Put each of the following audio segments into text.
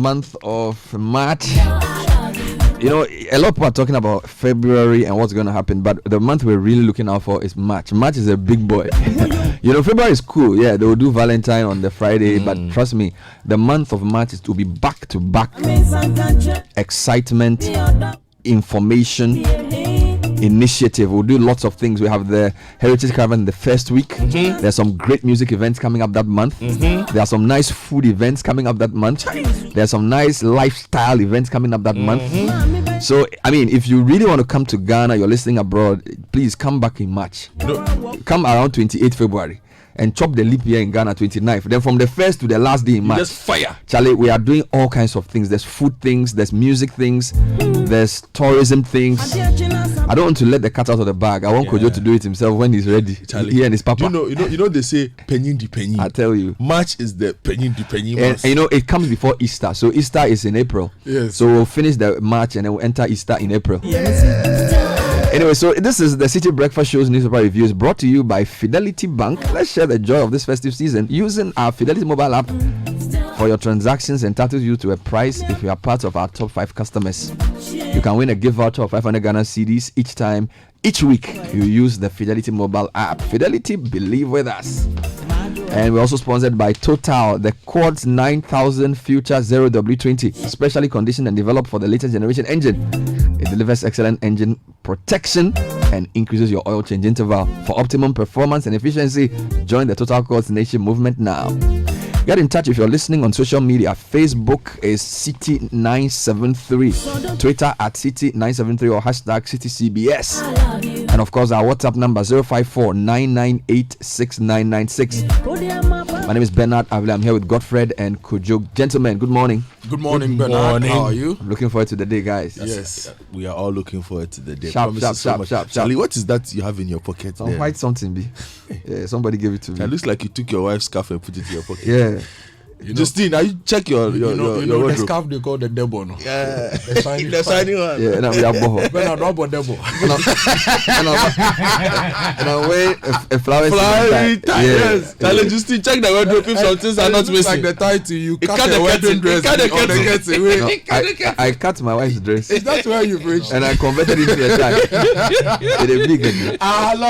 month of March. You know, a lot of people are talking about February and what's going to happen, but the month we're really looking out for is March. March is a big boy. You know, February is cool. Yeah, they will do Valentine on the Friday, but trust me, the month of March is to be back to back excitement, information, initiative. We'll do lots of things. We have the Heritage Caravan the first week. There's some great music events coming up that month. There are some nice food events coming up that month. There's some nice lifestyle events coming up that month. So, I mean, if you really want to come to Ghana, you're listening abroad, please come back in March. Come around 28th February and chop the leap year in Ghana 29th. Then from the first to the last day in March, just fire. Charlie, we are doing all kinds of things. There's food things, there's music things, there's tourism things. I don't want to let the cat out of the bag. I want Kojo to do it himself when he's ready. Charlie, he and his papa. You know they say penny di penny. I tell you, March is the penny di penny and month. you know it comes before Easter. So Easter is in April. Yes. So we'll finish the March and then we'll enter Easter in April. Anyway, so this is the Citi Breakfast Show's newspaper reviews brought to you by Fidelity Bank. Let's share the joy of this festive season using our Fidelity mobile app. For your transactions, entitles you to a prize if you are part of our top 5 customers. You can win a gift voucher of 500 Ghana cedis each week you use the Fidelity mobile app. Fidelity, believe with us. And we're also sponsored by Total, the Quartz 9000 Future 0W20, specially conditioned and developed for the latest generation engine. It delivers excellent engine protection and increases your oil change interval. For optimum performance and efficiency, join the Total Quartz Nation movement now. Get in touch if you're listening on social media. Facebook is Citi973, Twitter at Citi973 or hashtag CitiCBS. And of course, our WhatsApp number 054-998-6996. My name is Bernard Avle. I'm here with Godfred and Kojo. Gentlemen, good morning. Good morning, Bernard. How are you? I'm looking forward to the day, guys. Yes, we are all looking forward to the day. Sharp. Charlie, what is that you have in your pocket there? White something, be. Yeah, somebody gave it to me. It looks like you took your wife's scarf and put it in your pocket. Yeah. Justine, now you check your the scarf they call the debo, no? Yeah, the shiny one. Yeah, and we are both. When I drop a debo, and I wear a flower tie. Yes, Charlie, Justine, check the wardrobe if some things are not missing. Like the tie to you. Cut the wedding dress. I cut my wife's dress. Is that where you've reached? And I converted it into a tie. It is big again. Hello.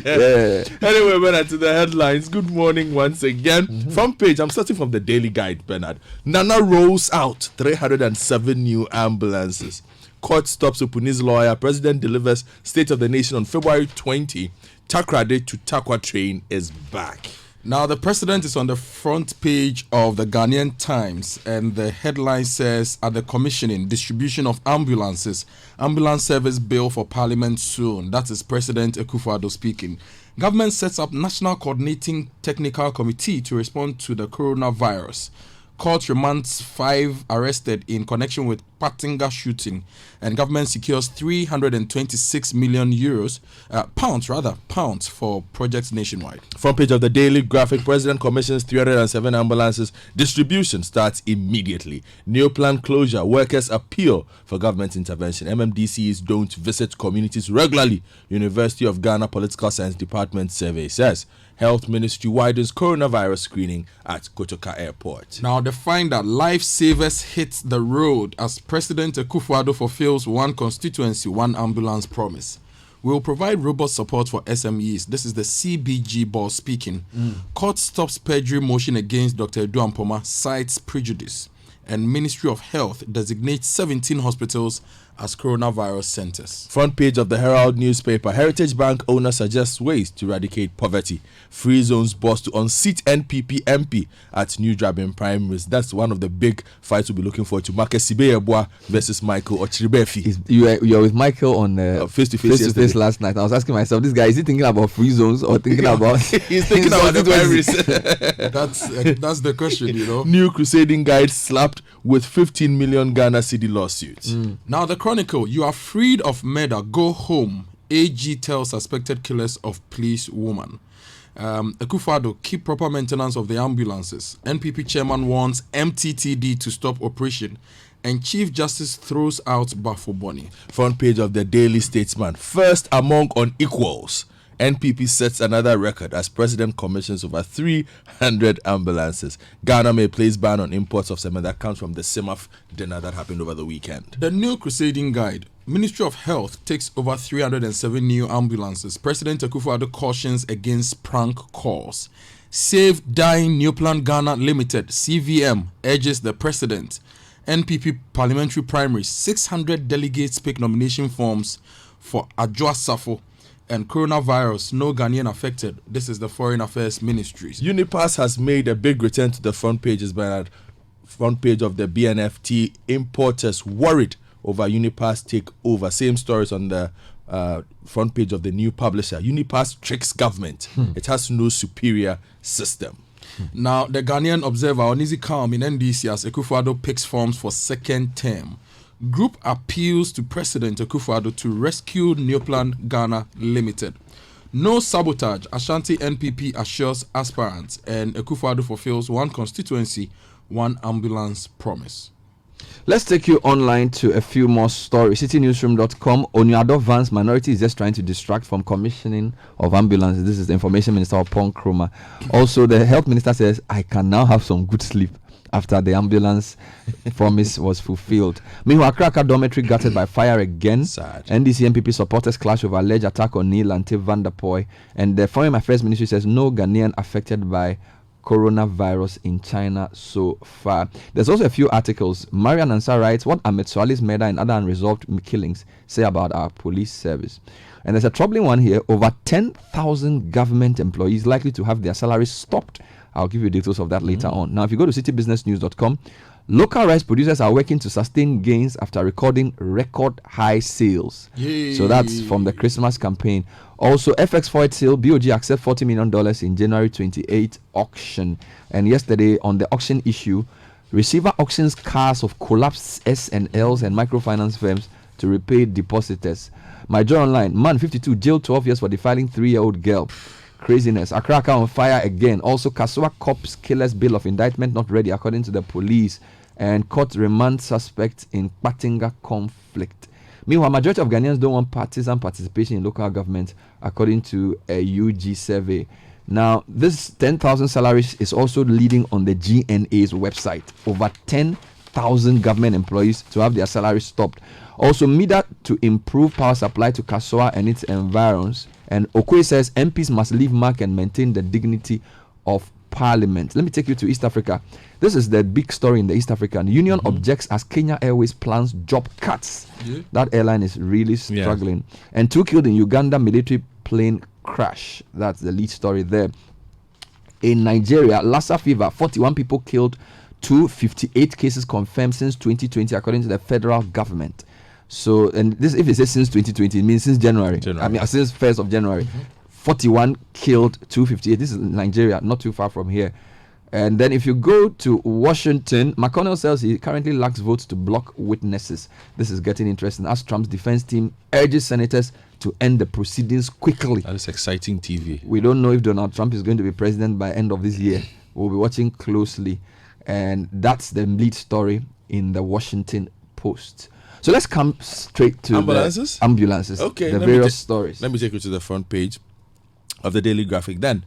Yeah. Anyway, Bernard, to the headlines. Good morning once again. Front page, I'm starting from the Daily Guide, Bernard. Nana rolls out 307 new ambulances. Court stops Opuni's lawyer. President delivers State of the Nation on February 20. Takrade to Takwa train is back. Now, the president is on the front page of the Ghanaian Times, and the headline says, at the commissioning, distribution of ambulances, ambulance service bill for parliament soon. That is President Akufo-Addo speaking. Government sets up National Coordinating Technical Committee to respond to the coronavirus. Court remands 5 arrested in connection with Patinga shooting, and government secures 326 million pounds for projects nationwide. Front page of the Daily Graphic, President commissions 307 ambulances. Distribution starts immediately. New plan closure, workers appeal for government intervention. MMDCs don't visit communities regularly. University of Ghana Political Science Department survey says. Health Ministry widens coronavirus screening at Kotoka Airport. Now, they find that lifesavers hit the road as President Akufo-Addo fulfills one constituency, one ambulance promise. We will provide robust support for SMEs. This is the CBG boss speaking. Court stops perjury motion against Dr. Edu Ampoma, cites prejudice. And Ministry of Health designates 17 hospitals as coronavirus centers. Front page of the Herald newspaper, Heritage Bank owner suggests ways to eradicate poverty. Free zones boss to unseat NPP MP at New Drabin primaries. That's one of the big fights we'll be looking forward to. Marcus Sibeyebwa versus Michael Ochiribefi. You are with Michael on face-to-face last night. I was asking myself, this guy, is he thinking about free zones or thinking about... He's thinking about the primaries. That's the question, you know. New crusading guide slapped with 15 million Ghana cedi lawsuits. Now, the Chronicle, you are freed of murder, go home. AG tells suspected killers of police woman. Akufo-Addo, keep proper maintenance of the ambulances. NPP chairman warns MTTD to stop operation. And Chief Justice throws out Bafo Boni. Front page of the Daily Statesman, first among unequals. NPP sets another record as president commissions over 300 ambulances. Ghana may place ban on imports of cement. That comes from the CIMAF dinner that happened over the weekend. The new crusading guide. Ministry of Health takes over 307 new ambulances. President Akufo-Addo cautions against prank calls. Save Dying Neoplan Ghana Limited, CVM, urges the president. NPP parliamentary primaries, 600 delegates pick nomination forms for Adjoa Safo. And coronavirus, no Ghanaian affected. This is the Foreign Affairs Ministries. Unipass has made a big return to the front pages, Bernard. Front page of the BNFT. Importers worried over Unipass takeover. Same stories on the front page of the new publisher. Unipass tricks government. It has no superior system. Now, the Ghanaian Observer, Onizi Kalm in NDC as Akufo-Addo picks forms for second term. Group appeals to President Akufo-Addo to rescue Neoplan Ghana Limited. No sabotage, Ashanti NPP assures aspirants, and Akufo-Addo fulfills one constituency, one ambulance promise. Let's take you online to a few more stories. CityNewsroom.com. Onyado Vance minority is just trying to distract from commissioning of ambulances. This is the Information Minister Opon Kroma. Also, the Health Minister says, I can now have some good sleep after the ambulance promise was fulfilled. Meanwhile, Accra dormitory gutted by fire again. Sad. NDC MPP supporters clash over alleged attack on Neil and Tiv Van Der Poy. And the Foreign Affairs Ministry says no Ghanaian affected by coronavirus in China so far. There's also a few articles. Marian Ansar writes, what Ahmed Swali's murder and other unresolved killings say about our police service. And there's a troubling one here. Over 10,000 government employees likely to have their salaries stopped. I'll give you details of that later on. Now, if you go to citybusinessnews.com, local rice producers are working to sustain gains after recording record high sales. Yay. So that's from the Christmas campaign. Also, FX Forward sale, BOG accept $40 million in January 28 auction. And yesterday on the auction issue, receiver auctions cars of collapsed S&Ls and microfinance firms to repay depositors. My Joy Online, man 52 jailed 12 years for defiling 3-year-old girl. Craziness. Accra on fire again. Also, Kasua cops killers bill of indictment not ready according to the police. And court remand suspect in Patinga conflict. Meanwhile, majority of Ghanaians don't want partisan participation in local government according to a UG survey. Now, this 10,000 salaries is also leading on the GNA's website. Over 10,000 government employees to have their salaries stopped. Also, MIDA to improve power supply to Kasua and its environs. And Okwe says MPs must leave mark and maintain the dignity of Parliament. Let me take you to East Africa. This is the big story in the East African Union. Objects as Kenya Airways plans job cuts. That airline is really struggling. And 2 killed in Uganda military plane crash. That's the lead story there. In Nigeria, Lassa fever, 41 people killed, 258 cases confirmed since 2020 according to the federal government. So, and this, if it says since 2020, it means since January. I mean, since 1st of January. 41 killed, 258. This is Nigeria, not too far from here. And then if you go to Washington, McConnell says he currently lacks votes to block witnesses. This is getting interesting as Trump's defense team urges senators to end the proceedings quickly. That is exciting TV. We don't know if Donald Trump is going to be president by end of this year. We'll be watching closely. And that's the lead story in the Washington Post. So let's come straight to ambulances. Okay, the various stories. Let me take you to the front page of the Daily Graphic. Then,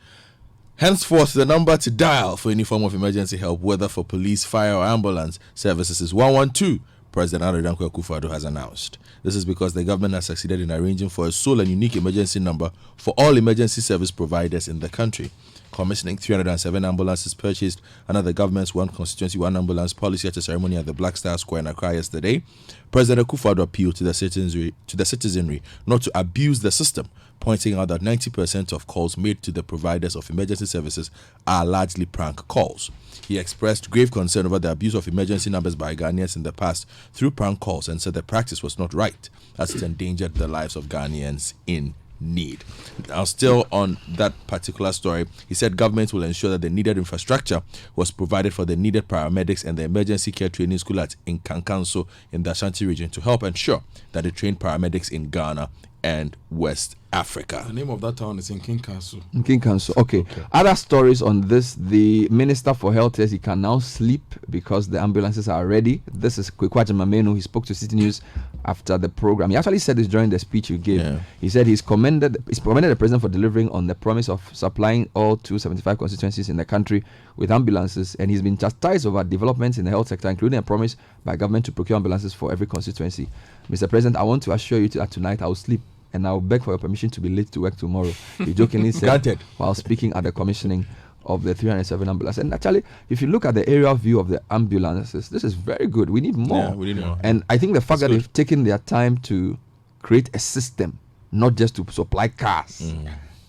henceforth, the number to dial for any form of emergency help, whether for police, fire, or ambulance services, is 112. President Adedankwa Akufo-Addo has announced. This is because the government has succeeded in arranging for a sole and unique emergency number for all emergency service providers in the country. Commissioning 307 ambulances purchased under the government's one constituency, one ambulance policy at a ceremony at the Black Star Square in Accra yesterday. President Akufo-Addo appealed to the citizenry not to abuse the system, pointing out that 90% of calls made to the providers of emergency services are largely prank calls. He expressed grave concern over the abuse of emergency numbers by Ghanaians in the past through prank calls and said the practice was not right, as it endangered the lives of Ghanaians in need. Now, still on that particular story, he said government will ensure that the needed infrastructure was provided for the needed paramedics and the emergency care training school at Nkankanso in the Ashanti region to help ensure that they train paramedics in Ghana and West Africa. The name of that town is in Nkankanso. Nkankanso. Okay. Other stories on this. The Minister for Health says he can now sleep because the ambulances are ready. This is Kwekwaja Mamenu. He spoke to City News after the program. He actually said this during the speech you gave. Yeah. He said he's commended the president for delivering on the promise of supplying all 275 constituencies in the country with ambulances, and he's been chastised over developments in the health sector, including a promise by government to procure ambulances for every constituency. Mr. President, I want to assure you that tonight I will sleep and I will beg for your permission to be late to work tomorrow. He jokingly said Granted. while speaking at the commissioning of the 307 ambulances. And actually, if you look at the aerial view of the ambulances, this is very good. We need more. Yeah, we need more. And I think the fact That's that they've taken their time to create a system, not just to supply cars,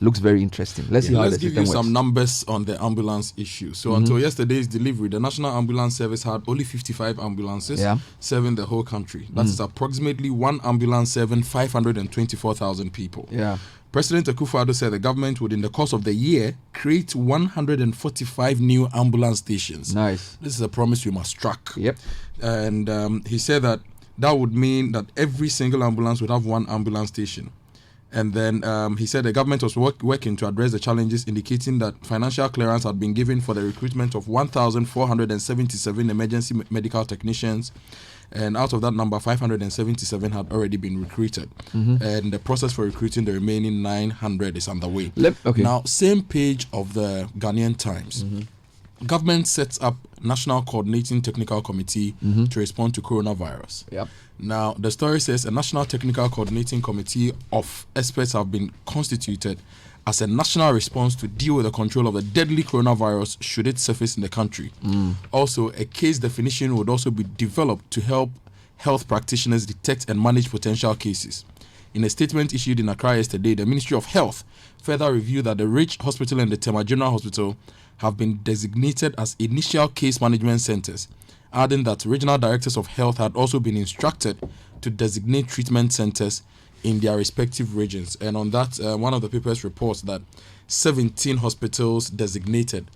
looks very interesting. Let's see how Let's the give system you works. some numbers on the ambulance issue. So until yesterday's delivery, the National Ambulance Service had only 55 ambulances serving the whole country. That is approximately one ambulance serving 524,000 people. Yeah. President Akufo-Addo said the government would, in the course of the year, create 145 new ambulance stations. Nice. This is a promise we must track. Yep. And he said that would mean that every single ambulance would have one ambulance station. And then he said the government was working to address the challenges, indicating that financial clearance had been given for the recruitment of 1,477 emergency medical technicians. And out of that number, 577 had already been recruited. And the process for recruiting the remaining 900 is underway. Now, same page of the Ghanaian Times. Government sets up National Coordinating Technical Committee to respond to coronavirus. Yep. Now, the story says a National Technical Coordinating Committee of experts have been constituted as a national response to deal with the control of the deadly coronavirus should it surface in the country. Also, a case definition would also be developed to help health practitioners detect and manage potential cases. In a statement issued in Accra yesterday, the Ministry of Health further reviewed that the Ridge Hospital and the Tema General Hospital have been designated as initial case management centers, adding that regional directors of health had also been instructed to designate treatment centers in their respective regions. And on that, one of the papers reports that 17 hospitals designated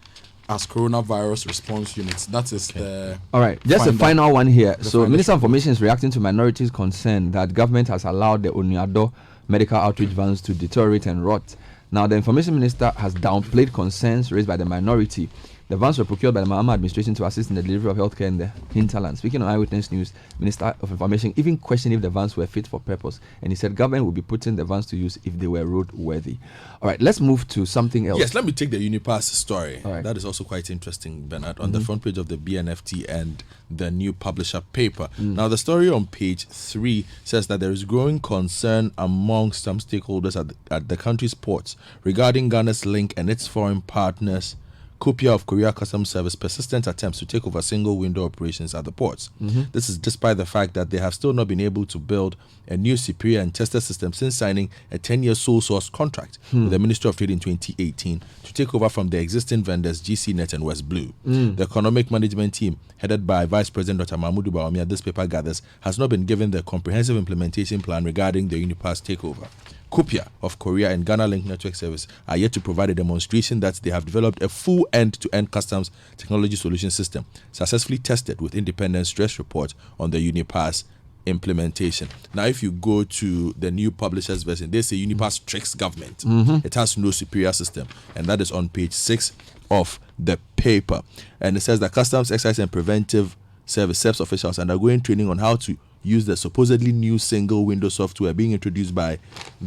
as coronavirus response units. That is the... All right, just a final one here. So Minister of Information is reacting to minorities' concern that government has allowed the Oniado medical outreach vans to deteriorate and rot. Now, the Information Minister has downplayed concerns raised by the minority. The vans were procured by the Mahama administration to assist in the delivery of healthcare in the hinterland. Speaking on Eyewitness News, Minister of Information even questioned if the vans were fit for purpose, and he said government would be putting the vans to use if they were roadworthy. All right, let's move to something else. Yes, let me take the Unipass story. All right. That is also quite interesting, Bernard, on the front page of the BNFT and the new publisher paper. Now, the story on page 3 says that there is growing concern among some stakeholders at the country's ports regarding Ghana's link and its foreign partners Kupia of Korea Customs Service persistent attempts to take over single window operations at the ports. This is despite the fact that they have still not been able to build a new superior and tester system since signing a 10-year sole source contract with the Ministry of Trade in 2018 to take over from the existing vendors GCNet and West Blue. The economic management team, headed by Vice President Dr. Mahmoud Bawumia, this paper gathers, has not been given the comprehensive implementation plan regarding the Unipass takeover. Kupia of Korea and Ghana Link Network Service are yet to provide a demonstration that they have developed a full end-to-end customs technology solution system successfully tested with independent stress report on the Unipass implementation. Now, if you go to the new publisher's version, they say Unipass tricks government. It has no superior system, and that is on page 6 of the paper. And it says that Customs, Excise and Preventive Service SEPS officials are undergoing training on how to use the supposedly new single window software being introduced by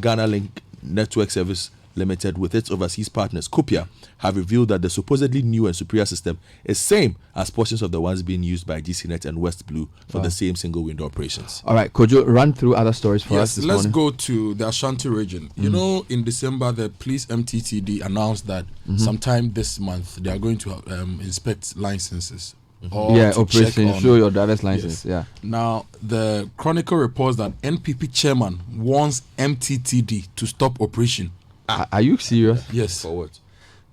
Ghana Link Network Service Limited with its overseas partners, Kupia, have revealed that the supposedly new and superior system is same as portions of the ones being used by GCNet and West Blue for the same single window operations. All right, could you run through other stories for us this let's morning? go to the Ashanti region. You know, in December, the police MTTD announced that sometime this month they are going to inspect licenses. Operation Show Your Driver's License. Yes. Now, the Chronicle reports that NPP chairman wants MTTD to stop operation. Are you serious? Yes. For what?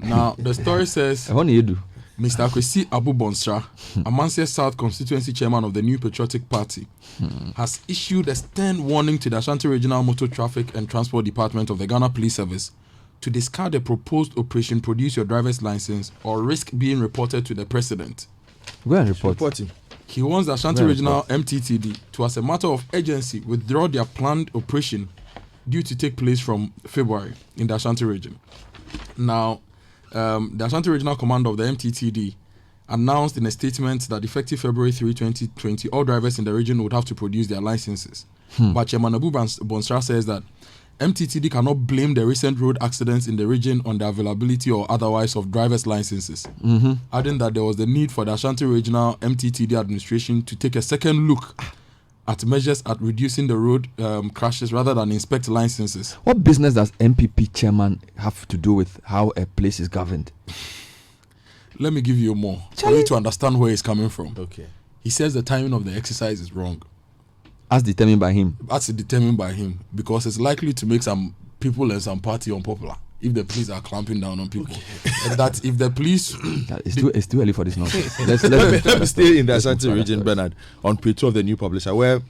Now, the story says What do you do? Mr. Kwesi Abu Bonsra, Amansia South constituency chairman of the New Patriotic Party, has issued a stern warning to the Ashanti Regional Motor Traffic and Transport Department of the Ghana Police Service to discard the proposed operation Produce Your Driver's License or risk being reported to the president. Go and report. Reporting. He wants the Ashanti Regional MTTD to, as a matter of urgency, withdraw their planned operation due to take place from February in the Ashanti region. Now, the Ashanti Regional Commander of the MTTD announced in a statement that effective February 3, 2020, all drivers in the region would have to produce their licenses. But Chairman Abu Bonsra says that MTTD cannot blame the recent road accidents in the region on the availability or otherwise of driver's licenses, adding that there was the need for the Ashanti Regional MTTD administration to take a second look at measures at reducing the road crashes rather than inspect licenses. What business does MPP chairman have to do with how a place is governed? Let me give you more for you to understand where he's coming from. Okay. He says the timing of the exercise is wrong. As determined by him. That's determined by him because it's likely to make some people and some party unpopular if the police are clamping down on people. And that if the police... It's too early for this nonsense. Let me stay in the Ashanti region, Bernard, on page 2 of the new publisher, where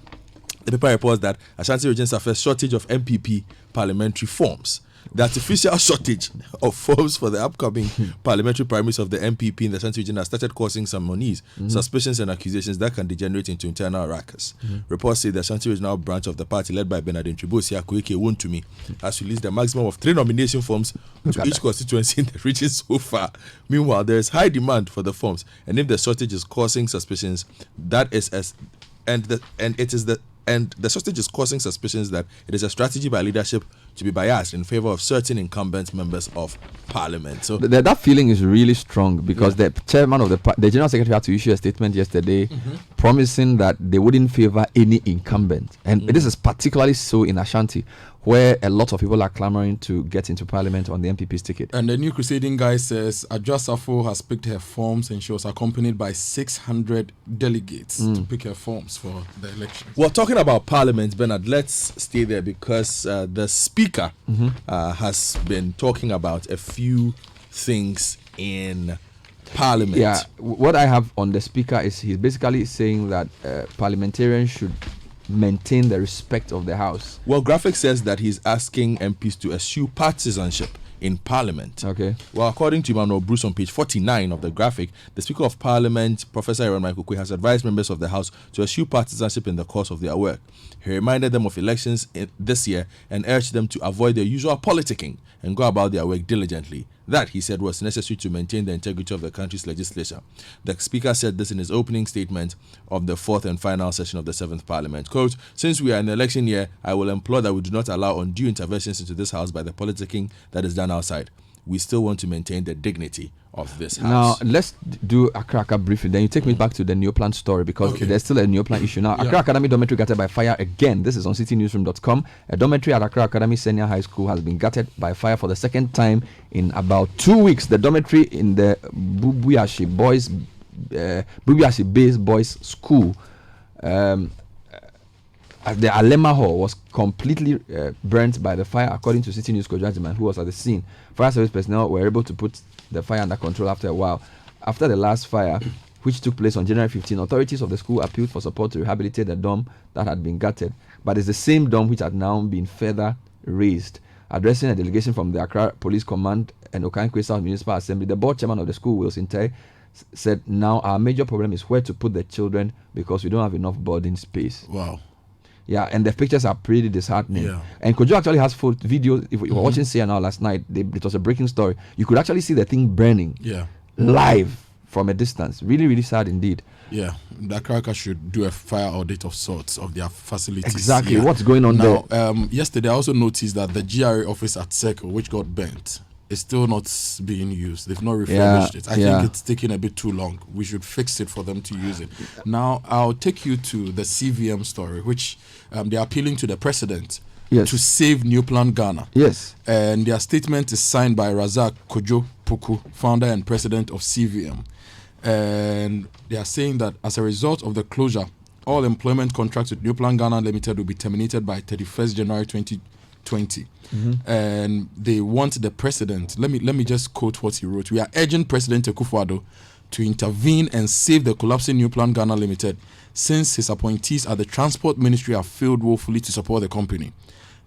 the paper reports that Ashanti region suffers shortage of MPP parliamentary forms. The artificial shortage of forms for the upcoming parliamentary primaries of the MPP in the Ashanti region has started causing some unease, suspicions and accusations that can degenerate into internal ruckus. Reports say the Ashanti regional branch of the party led by Bernard Ntribosi Akoike Wontumi has released a maximum of 3 nomination forms to each constituency in the region so far. Meanwhile, there is high demand for the forms, and if the shortage is causing suspicions, the shortage is causing suspicions that it is a strategy by leadership to be biased in favor of certain incumbent members of parliament. So that feeling is really strong because the chairman of the general secretary had to issue a statement yesterday promising that they wouldn't favor any incumbent. And this is particularly so in Ashanti, where a lot of people are clamoring to get into parliament on the MPP's ticket. And the new crusading guy says Adja Safo has picked her forms and she was accompanied by 600 delegates to pick her forms for the election. Well, talking about parliament, Bernard, let's stay there because the speaker has been talking about a few things in parliament. Yeah, what I have on the speaker is he's basically saying that parliamentarians should maintain the respect of the house. Well, Graphic says that he's asking MPs to eschew partisanship in Parliament. Okay. Well, according to Emmanuel Bruce on page 49 of the Graphic, the Speaker of Parliament, Professor Aaron Michael Kwe, has advised members of the House to eschew partisanship in the course of their work. He reminded them of elections this year and urged them to avoid their usual politicking and go about their work diligently. That, he said, was necessary to maintain the integrity of the country's legislature. The Speaker said this in his opening statement of the 4th and final session of the 7th Parliament. Quote, "Since we are in the election year, I will implore that we do not allow undue interventions into this House by the politicking that is done outside. We still want to maintain the dignity of this House." Now, let's do Accra briefly. Then you take me back to the Neoplan story because there's still a Neoplan issue. Now, Accra Academy dormitory gutted by fire again. This is on citynewsroom.com. A dormitory at Accra Academy Senior High School has been gutted by fire for the second time in about 2 weeks. The dormitory in the Bubuyashi Base Boys School, at the Alema Hall, was completely burnt by the fire, according to City News Kojajiman, who was at the scene. Fire service personnel were able to put the fire under control after a while. After the last fire, which took place on January 15, authorities of the school appealed for support to rehabilitate the dome that had been gutted, but it's the same dome which had now been further raised. Addressing a delegation from the Accra Police Command and Okankwe South Municipal Assembly, the board chairman of the school, Wilson Tai, said, "Now our major problem is where to put the children because we don't have enough boarding space." Wow. Yeah, and the pictures are pretty disheartening. Yeah. And Kojo actually has full video. If you were watching CNR last night, it was a breaking story. You could actually see the thing burning live from a distance. Really, really sad indeed. Yeah, the Accra should do a fire audit of sorts of their facilities. Exactly, Yeah. what's going on now, there? Yesterday, I also noticed that the GRA office at Circle, which got burnt, is still not being used. They've not refurbished it. I think it's taking a bit too long. We should fix it for them to use it. Now, I'll take you to the CVM story, which they're appealing to the president to save New Plan Ghana. Yes. And their statement is signed by Razak Kojo Puku, founder and president of CVM. And they are saying that as a result of the closure, all employment contracts with New Plan Ghana Limited will be terminated by 31st January 2020. And they want the president, let me just quote what he wrote. "We are urging President Akufo-Addo to intervene and save the collapsing New Plan Ghana Limited, since his appointees at the Transport Ministry have failed woefully to support the company.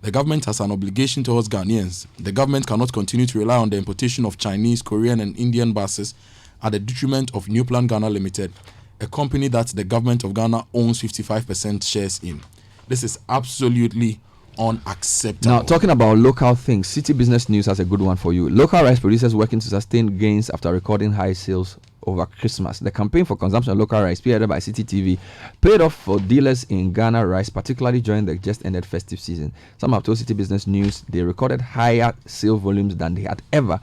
The government has an obligation towards Ghanaians. The government cannot continue to rely on the importation of Chinese, Korean and Indian buses at the detriment of New Plan Ghana Limited, a company that the government of Ghana owns 55% shares in. This is absolutely unacceptable." Now, talking about local things, City Business News has a good one for you. Local rice producers working to sustain gains after recording high sales over Christmas. The campaign for consumption of local rice, spearheaded by Citi TV, paid off for dealers in Ghana rice, particularly during the just ended festive season. Some have told Citi Business News they recorded higher sale volumes than they had ever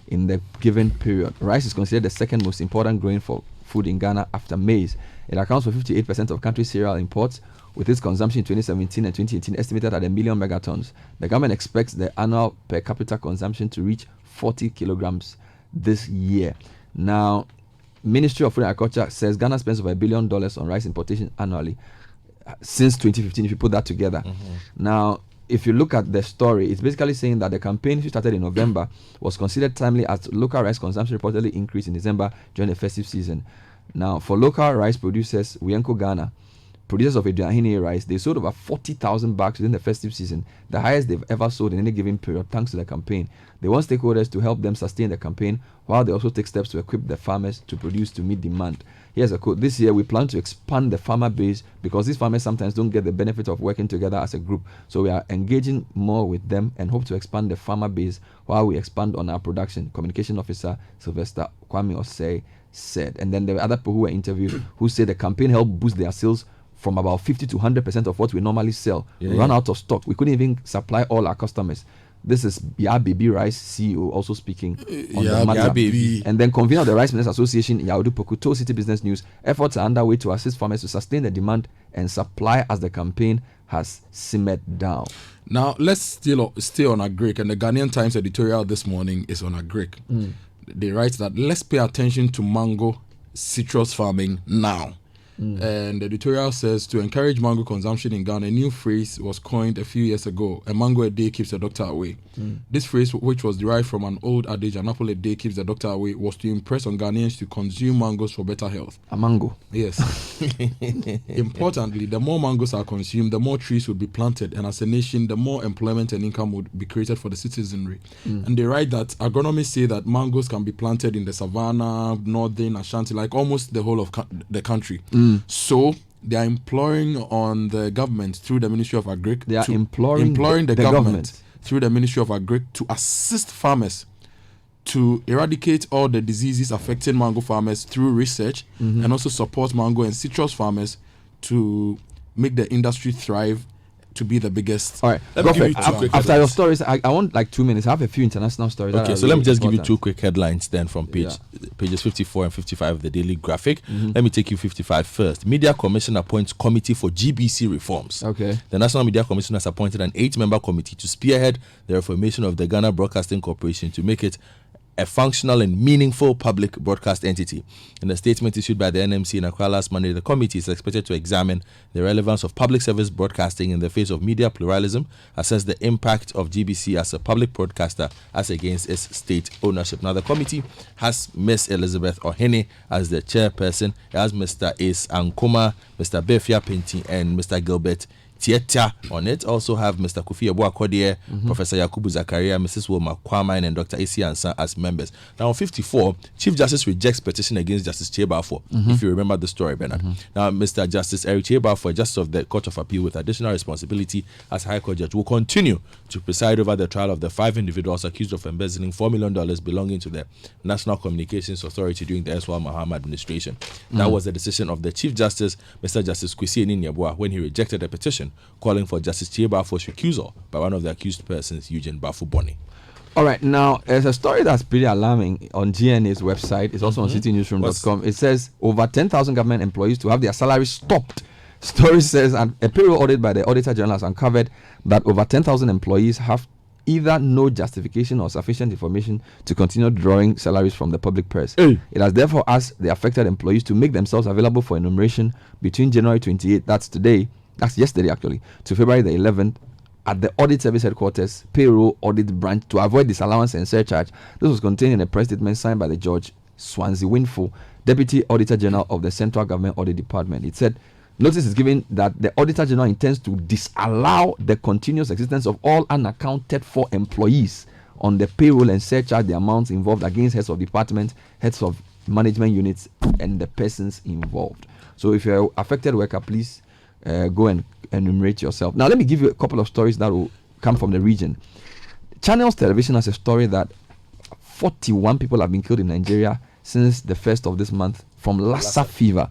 in the given period. Rice is considered the second most important grain for food in Ghana after maize. It accounts for 58% of country's cereal imports, with its consumption in 2017 and 2018 estimated at 1 million megatons. The government expects the annual per capita consumption to reach 40 kilograms this year. Now, Ministry of Food and Agriculture says Ghana spends over $1 billion on rice importation annually since 2015, if you put that together. Now, if you look at the story, it's basically saying that the campaign, which started in November, was considered timely as local rice consumption reportedly increased in December during the festive season. Now, for local rice producers, Wienko Ghana, producers of Aduahine rice, they sold over 40,000 bags within the festive season, the highest they've ever sold in any given period, thanks to the campaign. They want stakeholders to help them sustain the campaign, while they also take steps to equip the farmers to produce to meet demand. Here's a quote: "This year we plan to expand the farmer base because these farmers sometimes don't get the benefit of working together as a group. So we are engaging more with them and hope to expand the farmer base while we expand on our production," Communication Officer Sylvester Kwame Osei said. And then there were other people who were interviewed who said the campaign helped boost their sales from about 50 to 100% of what we normally sell. We ran out of stock. We couldn't even supply all our customers. This is Baby Rice CEO also speaking on the matter. Baby. And then convener of the Rice Millers Association, Yaudu Poku, told Citi Business News efforts are underway to assist farmers to sustain the demand and supply as the campaign has simmered down. Now, let's still stay on agric, and the Ghanaian Times editorial this morning is on agric. They write that let's pay attention to mango citrus farming now. And the editorial says to encourage mango consumption in Ghana, a new phrase was coined a few years ago: a mango a day keeps the doctor away. This phrase, which was derived from an old adage, an apple a day keeps the doctor away, was to impress on Ghanaians to consume mangoes for better health. A mango. Yes. Importantly, the more mangoes are consumed, the more trees would be planted, and as a nation, the more employment and income would be created for the citizenry. And they write that agronomists say that mangoes can be planted in the savannah, northern Ashanti, like almost the whole of the country. So they are imploring on the government through the Ministry of Agric. They are imploring the government through the Ministry of Agric to assist farmers to eradicate all the diseases affecting mango farmers through research, and also support mango and citrus farmers to make the industry thrive to be the biggest. All right, after your stories, I want like 2 minutes. I have a few international stories. Okay, so let me just give you two quick headlines then from pages 54 and 55 of the Daily Graphic. Let me take you 55 first. Media Commission appoints committee for GBC reforms. Okay. The National Media Commission has appointed an 8-member committee to spearhead the reformation of the Ghana Broadcasting Corporation to make it a functional and meaningful public broadcast entity. In a statement issued by the NMC in Accra last Monday, the committee is expected to examine the relevance of public service broadcasting in the face of media pluralism, assess the impact of GBC as a public broadcaster as against its state ownership. Now, the committee has Ms. Elizabeth Ohene as the chairperson. It has Mr. Ace Ankoma, Mr. Befia Pinti, and Mr. Gilbert Tietia on it. Also have Mr. Kofi Abuakodie, Professor Yakubu Zakaria, Mrs. Wilma Kwamine, and Dr. AC Ansa as members. Now, on 54, Chief Justice rejects petition against Justice Chebafo, if you remember the story, Bernard. Now, Mr. Justice Eric Chebafo, Justice of the Court of Appeal with additional responsibility as High Court Judge, will continue to preside over the trial of the 5 individuals accused of embezzling $4 million belonging to the National Communications Authority during the Eswal Mahama administration. That was the decision of the Chief Justice, Mr. Justice Kwesi Enin-Yabua, when he rejected the petition calling for Justice Chebafo's recusal by one of the accused persons, Eugene Bafu-Boni. All right, now there's a story that's pretty alarming on GNA's website. It's also on citynewsroom.com. It says over 10,000 government employees to have their salaries stopped. Story says a payroll audit by the Auditor General has uncovered that over 10,000 employees have either no justification or sufficient information to continue drawing salaries from the public purse. It has therefore asked the affected employees to make themselves available for enumeration between January 28th, that's yesterday actually, to February the 11th at the Audit Service Headquarters Payroll Audit Branch to avoid disallowance and surcharge. This was contained in a press statement signed by the George Swansea Winful, Deputy Auditor General of the Central Government Audit Department. It said, notice is given that the Auditor General intends to disallow the continuous existence of all unaccounted for employees on the payroll and surcharge the amounts involved against heads of department, heads of management units, and the persons involved. So if you're an affected worker, please go and enumerate yourself. Now, let me give you a couple of stories that will come from the region. Channels Television has a story that 41 people have been killed in Nigeria since the 1st of this month from Lassa fever.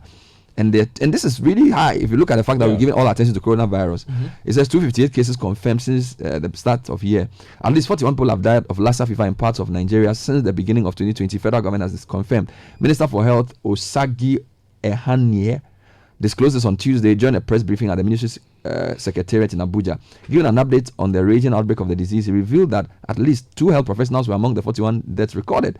And this is really high if you look at the fact that we're giving all attention to coronavirus. It says 258 cases confirmed since the start of year. At least 41 people have died of Lassa fever in parts of Nigeria since the beginning of 2020. Federal government has this confirmed. Minister for Health Osagi Ehanye disclosed this on Tuesday during a press briefing at the ministry's secretariat in Abuja. Giving an update on the raging outbreak of the disease, he revealed that at least 2 health professionals were among the 41 deaths recorded.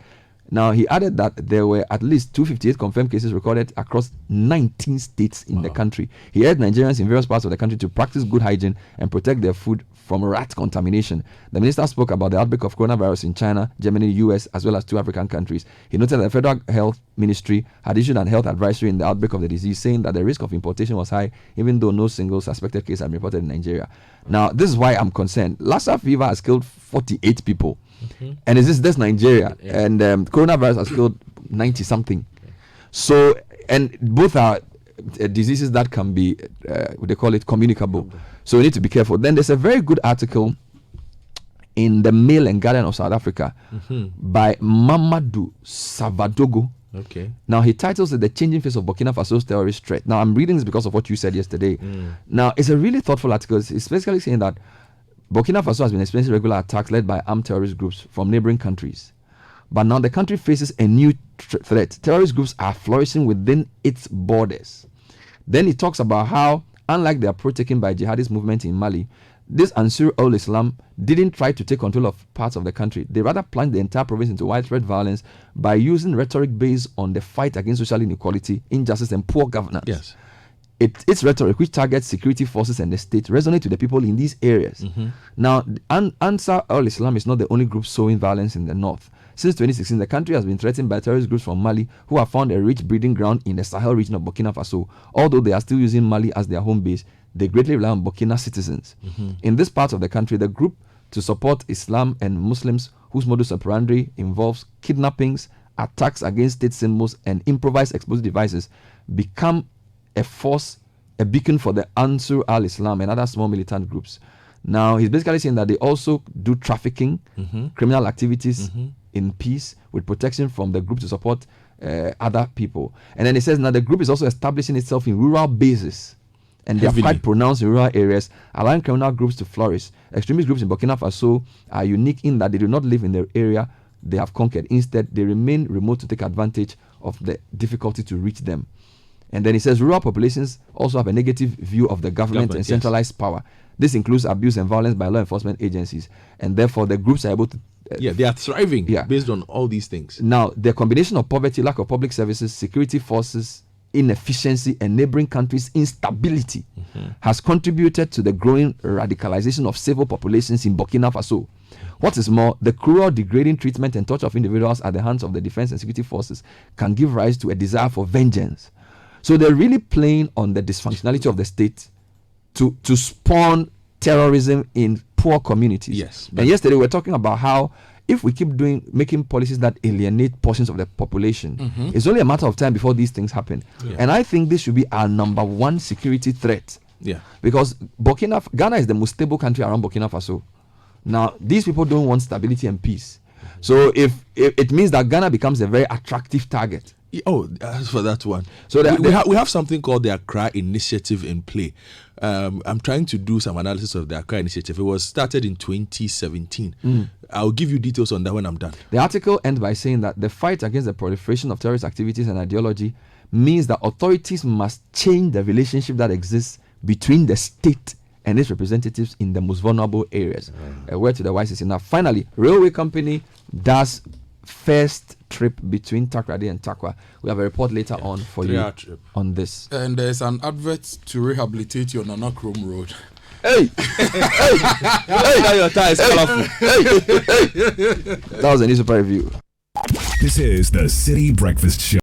Now, he added that there were at least 258 confirmed cases recorded across 19 states in the country. He urged Nigerians in various parts of the country to practice good hygiene and protect their food from rat contamination. The minister spoke about the outbreak of coronavirus in China, Germany, US, as well as 2 African countries. He noted that the Federal Health Ministry had issued an health advisory in the outbreak of the disease, saying that the risk of importation was high, even though no single suspected case had been reported in Nigeria. Now, this is why I'm concerned. Lassa fever has killed 48 people. And that's Nigeria, and coronavirus has killed 90 something. So, and both are diseases that can be they call it communicable, so we need to be careful. Then there's a very good article in the Mail and Guardian of South Africa by Mamadou Savadogo. Now he titles it "The Changing Face of Burkina Faso's Terrorist Threat." Now I'm reading this because of what you said yesterday. Now it's a really thoughtful article. It's basically saying that Burkina Faso has been experiencing regular attacks led by armed terrorist groups from neighboring countries. But now the country faces a new threat. Terrorist groups are flourishing within its borders. Then he talks about how, unlike the approach taken by jihadist movement in Mali, this Ansar al-Islam didn't try to take control of parts of the country. They rather plunged the entire province into widespread violence by using rhetoric based on the fight against social inequality, injustice, and poor governance. Yes. Its rhetoric, which targets security forces and the state, resonates with the people in these areas. Now, Ansar al-Islam is not the only group sowing violence in the north. Since 2016, the country has been threatened by terrorist groups from Mali, who have found a rich breeding ground in the Sahel region of Burkina Faso. Although they are still using Mali as their home base, they greatly rely on Burkina citizens. In this part of the country, the group to support Islam and Muslims, whose modus operandi involves kidnappings, attacks against state symbols, and improvised explosive devices, become a force, a beacon for the Ansar al-Islam and other small militant groups. Now, he's basically saying that they also do trafficking, criminal activities in peace, with protection from the group to support other people. And then he says now the group is also establishing itself in rural bases, and they are quite pronounced in rural areas, allowing criminal groups to flourish. Extremist groups in Burkina Faso are unique in that they do not live in the area they have conquered. Instead, they remain remote to take advantage of the difficulty to reach them. And then he says rural populations also have a negative view of the government and centralized power. This includes abuse and violence by law enforcement agencies, and therefore the groups are able to they are thriving based on all these things. Now, the combination of poverty, lack of public services, security forces, inefficiency, and neighboring countries' instability has contributed to the growing radicalization of civil populations in Burkina Faso. What is more, the cruel, degrading treatment and torture of individuals at the hands of the defense and security forces can give rise to a desire for vengeance. So they're really playing on the dysfunctionality of the state to spawn terrorism in poor communities. Yes. And yesterday we were talking about how if we keep making policies that alienate portions of the population, it's only a matter of time before these things happen. And I think this should be our number one security threat. Because Ghana is the most stable country around Burkina Faso. Now, these people don't want stability and peace. So if it means that Ghana becomes a very attractive target. As for that one. So we have something called the Accra Initiative in play. I'm trying to do some analysis of the Accra Initiative. It was started in 2017. I'll give you details on that when I'm done. The article ends by saying that the fight against the proliferation of terrorist activities and ideology means that authorities must change the relationship that exists between the state and its representatives in the most vulnerable areas. A word to the wise is enough. Finally, railway company does first trip between Takrady and Takwa. We have a report later on for you on this. And there's an advert to rehabilitate your Nana Chrome Road. Hey! Now your tie is colorful. That was a newspaper review. This is the Citi Breakfast Show.